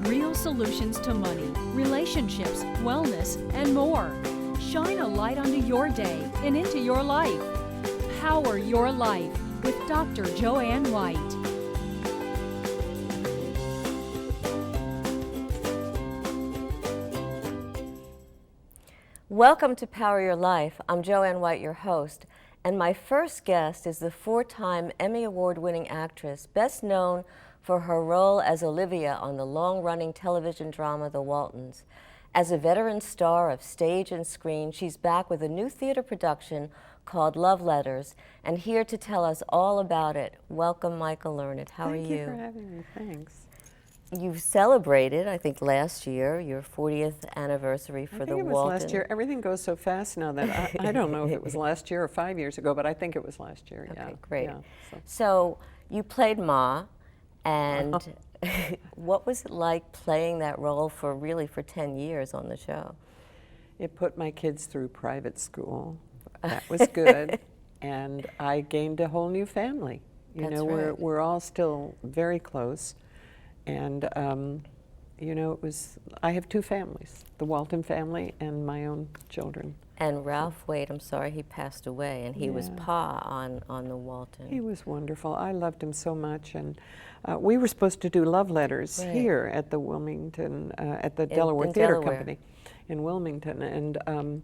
real solutions to money, relationships, wellness, and more. Shine a light onto your day and into your life. Power Your Life with Dr. Joanne White. Welcome to Power Your Life. I'm Joanne White, your host, and my first guest is the four-time Emmy Award-winning actress, best known for her role as Olivia on the long-running television drama The Waltons. As a veteran star of stage and screen, she's back with a new theater production called Love Letters, and here to tell us all about it. Welcome, Micheal Learned. How are you? Thank you for having me. Thanks. You celebrated, I think last year, your 40th anniversary for the Waltons. I think it was last year. Everything goes so fast now that I don't know if it was last year or 5 years ago, but I think it was last year. Okay, yeah. great. Yeah, so you played Ma, and what was it like playing that role for 10 years on the show? It put my kids through private school. That was good. And I gained a whole new family. You know, right. we're all still very close. And, you know, I have two families, the Walton family and my own children. And Ralph Waite, I'm sorry, he passed away, and he was Pa on the Walton. He was wonderful. I loved him so much. And we were supposed to do love letters here at the Wilmington, at the Delaware Theater Company in Wilmington. And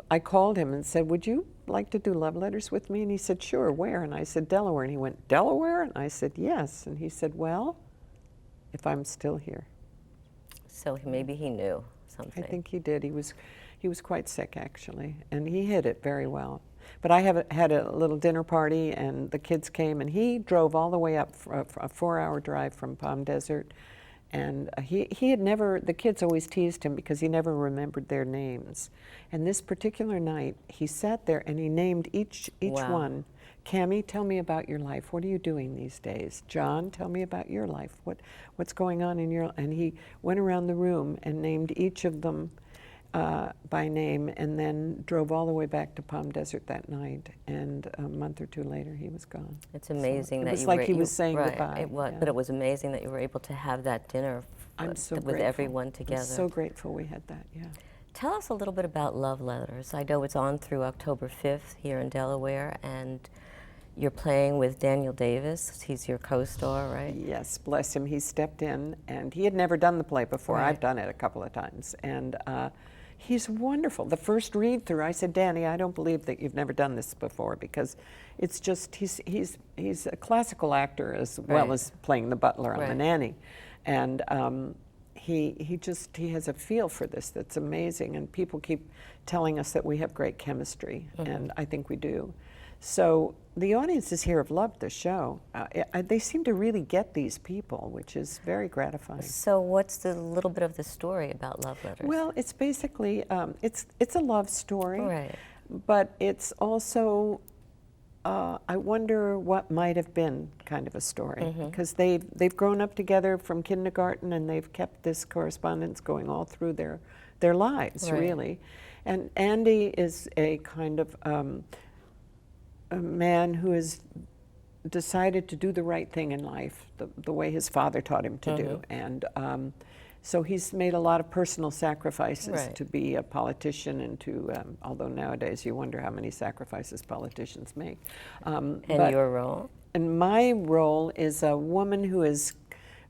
I called him and said, would you like to do love letters with me? And he said, sure, where? And I said, Delaware. And he went, Delaware? And I said, yes. And he said, well, if I'm still here. So maybe he knew something. I think he did. He was quite sick, actually, and he hid it very well. But I had a little dinner party, and the kids came, and he drove all the way up for a 4-hour drive from Palm Desert. And he had never, the kids always teased him because he never remembered their names. And this particular night, he sat there and he named each one. Cammie, tell me about your life. What are you doing these days? John, tell me about your life. What's going on in your, and he went around the room and named each of them by name, and then drove all the way back to Palm Desert that night. And a month or two later, he was gone. It's amazing that it was you like were, he was saying goodbye. It was, but it was amazing that you were able to have that dinner with everyone together. I'm so grateful we had that. Yeah. Tell us a little bit about Love Letters. I know it's on through October 5th here in Delaware, and you're playing with Daniel Davis. He's your co-star, right? Yes, bless him. He stepped in, and he had never done the play before. Right. I've done it a couple of times, and he's wonderful. The first read-through, I said, Danny, I don't believe that you've never done this before, because it's just, he's a classical actor as well as playing the butler on The Nanny. And he has a feel for this that's amazing, and people keep telling us that we have great chemistry, and I think we do. So the audiences here have loved the show. They seem to really get these people, which is very gratifying. So what's the little bit of the story about Love Letters? Well, it's basically, it's a love story, but it's also, I wonder what might have been kind of a story, because they've grown up together from kindergarten, and they've kept this correspondence going all through their lives, really. And Andy is a kind of a man who has decided to do the right thing in life, the way his father taught him to do. And so he's made a lot of personal sacrifices to be a politician, and to, although nowadays you wonder how many sacrifices politicians make. And your role? And my role is a woman who is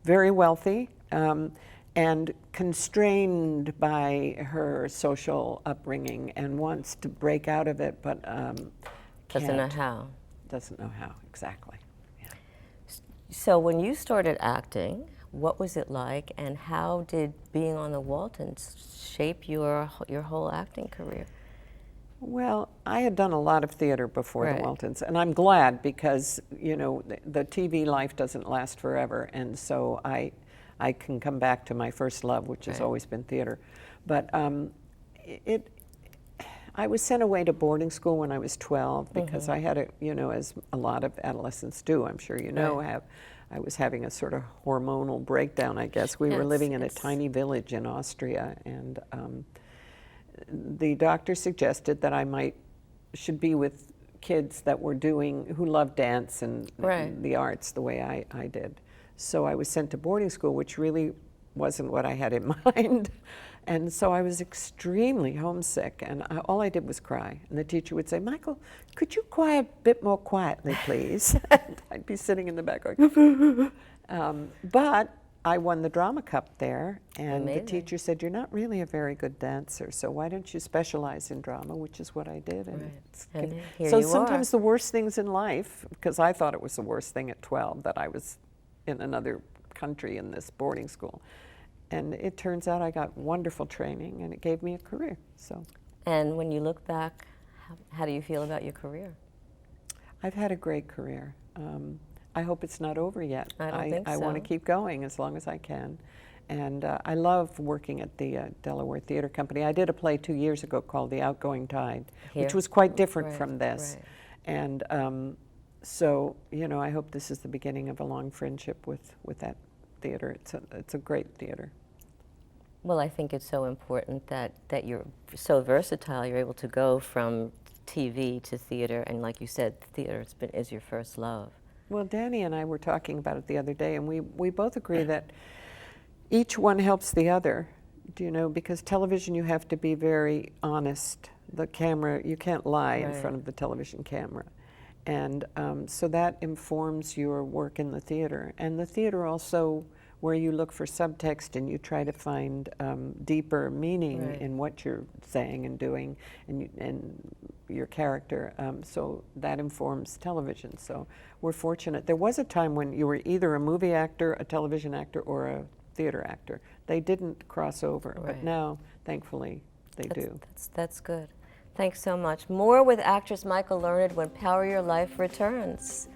very wealthy and constrained by her social upbringing and wants to break out of it, but doesn't know how. Doesn't know how, exactly. Yeah. So when you started acting, what was it like, and how did being on the Waltons shape your whole acting career? Well, I had done a lot of theater before the Waltons, and I'm glad, because, you know, the TV life doesn't last forever, and so I can come back to my first love, which has always been theater. But I was sent away to boarding school when I was 12 because I had you know, as a lot of adolescents do, I'm sure you know, I was having a sort of hormonal breakdown, I guess. We were living in a tiny village in Austria, and the doctor suggested that I should be with kids that were who loved dance and the arts the way I did. So I was sent to boarding school, which really wasn't what I had in mind. And so I was extremely homesick, and all I did was cry. And the teacher would say, "Michael, could you cry a bit more quietly, please?" And I'd be sitting in the back going, but I won the drama cup there, and Amazing. the teacher said, "You're not really a very good dancer, so why don't you specialize in drama?" Which is what I did. And, Right. And here so you sometimes are. the worst things in life, because I thought it was the worst thing at 12 that I was in another country in this boarding school. And it turns out I got wonderful training, and it gave me a career. So And when you look back, how do you feel about your career? I've had a great career. I hope it's not over yet. I don't think I want to so. keep going as long as I can. And I love working at the Delaware Theater Company. I did a play 2 years ago called The Outgoing Tide, Here? which was quite different Right, from this. right. And so, you know, I hope this is the beginning of a long friendship with that theater. It's a great theater. Well, I think it's so important that you're so versatile. You're able to go from TV to theater, and like you said, theater is your first love. Well, Danny and I were talking about it the other day, and we both agree that each one helps the other, you know, because television you have to be very honest. The camera, you can't lie in Right. front of the television camera. And so that informs your work in the theater. And the theater also, where you look for subtext and you try to find deeper meaning Right. in what you're saying and doing and your character. So that informs television. So we're fortunate. There was a time when you were either a movie actor, a television actor, or a theater actor. They didn't cross over, but Right. now, thankfully, they do. That's good. Thanks so much. More with actress Micheal Learned when Power Your Life returns.